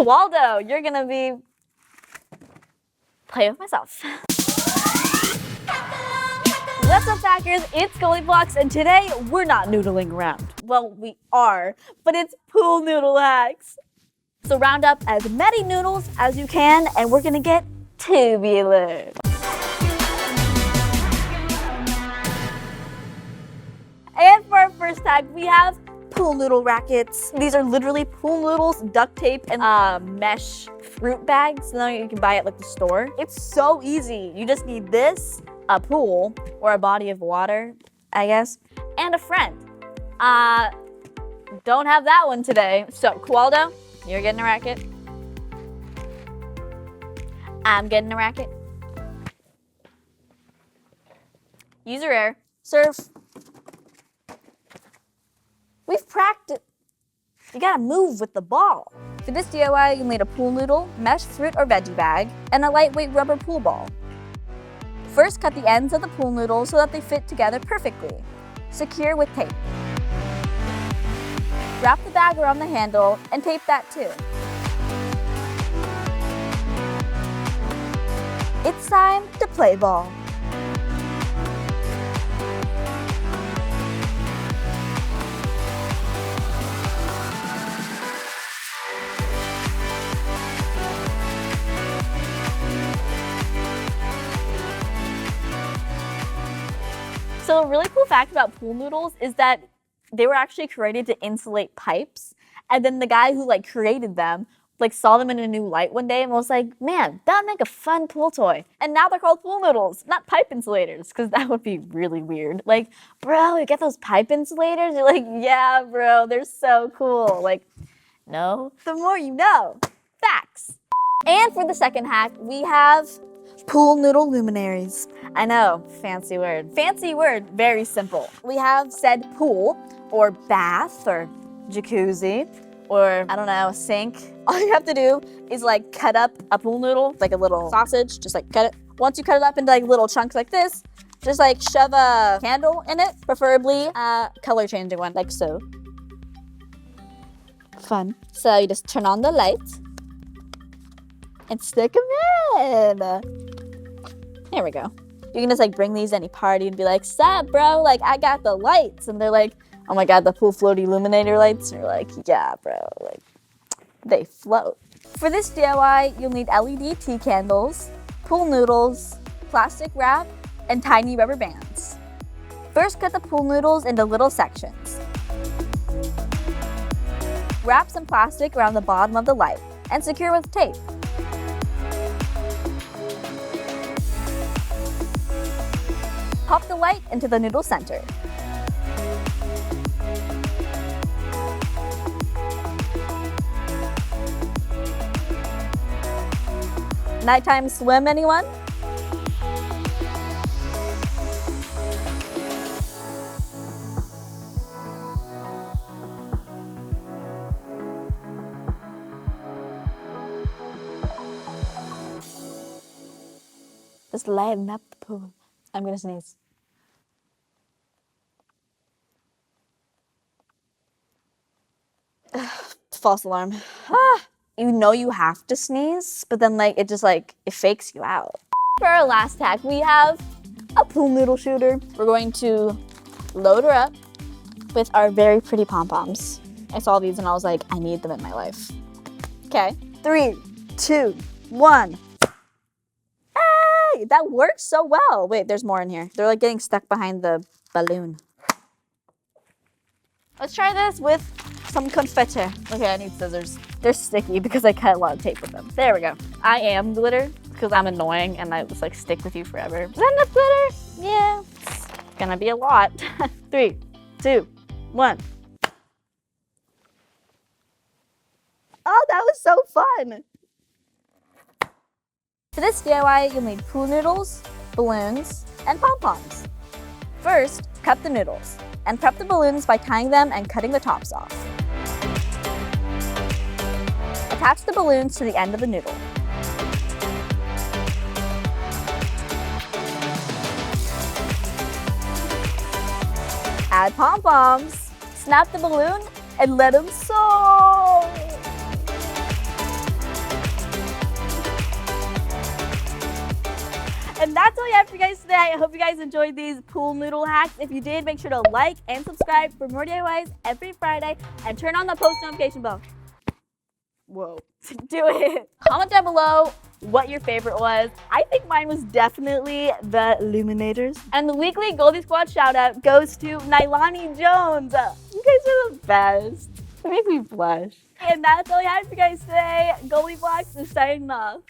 Waldo, you're gonna be playing with myself. What's up, Packers? It's GoldieBlox, and today we're not noodling around. Well, we are, but it's pool noodle hacks. So round up as many noodles as you can, and we're gonna get tubular. And for our first hack, we have pool noodle rackets. These are literally pool noodles, duct tape, and mesh fruit bags. So you can buy it at the store. It's so easy. You just need this, a pool, or a body of water, I guess, and a friend. Don't have that one today. So, Waldo, you're getting a racket. I'm getting a racket. User error. Serve. We've practiced. You gotta move with the ball. For this DIY, you'll need a pool noodle, mesh fruit or veggie bag, and a lightweight rubber pool ball. First, cut the ends of the pool noodle so that they fit together perfectly. Secure with tape. Wrap the bag around the handle and tape that too. It's time to play ball. So a really cool fact about pool noodles is that they were actually created to insulate pipes. And then the guy who created them saw them in a new light one day and was like, man, that would make a fun pool toy. And now they're called pool noodles, not pipe insulators, because that would be really weird. Like, bro, you get those pipe insulators? You're like, yeah, bro, they're so cool. Like, no, the more you know. Facts. And for the second hack, we have pool noodle luminaries. I know, fancy word. Fancy word, very simple. We have said pool, or bath, or jacuzzi, or I don't know, sink. All you have to do is cut up a pool noodle, like a little sausage, just cut it. Once you cut it up into little chunks like this, just shove a candle in it, preferably a color changing one, like so. Fun. So you just turn on the light and stick them in. There we go. You can just bring these to any party and be like, sup, bro? I got the lights. And they're like, oh my God, the pool floaty illuminator lights. And you're like, yeah, bro. They float. For this DIY, you'll need LED tea candles, pool noodles, plastic wrap, and tiny rubber bands. First, cut the pool noodles into little sections. Wrap some plastic around the bottom of the light and secure with tape. Pop the light into the noodle center. Nighttime swim, anyone? Just lighten up the pool. I'm gonna sneeze. False alarm. You know you have to sneeze, but then it just it fakes you out. For our last hack, we have a pool noodle shooter. We're going to load her up with our very pretty pom-poms. I saw these and I was like, I need them in my life. Okay, 3, 2, 1. Hey, that works so well. Wait, there's more in here. They're getting stuck behind the balloon. Let's try this with some confetti. Okay, I need scissors. They're sticky because I cut a lot of tape with them. There we go. I am glitter because I'm annoying and I just stick with you forever. Is that enough glitter? Yeah, it's gonna be a lot. 3, 2, 1. Oh, that was so fun. For this DIY, you'll need pool noodles, balloons, and pom-poms. First, cut the noodles and prep the balloons by tying them and cutting the tops off. Attach the balloons to the end of the noodle. Add pom-poms, snap the balloon, and let them soar. And that's all we have for you guys today. I hope you guys enjoyed these pool noodle hacks. If you did, make sure to like and subscribe for more DIYs every Friday and turn on the post notification bell. Whoa. Do it. Comment down below what your favorite was. I think mine was definitely the luminaries. And the weekly Goldie Squad shout out goes to Nailani Jones. You guys are the best. You make me blush. And that's all I have for you guys today. GoldieBlox is signing off.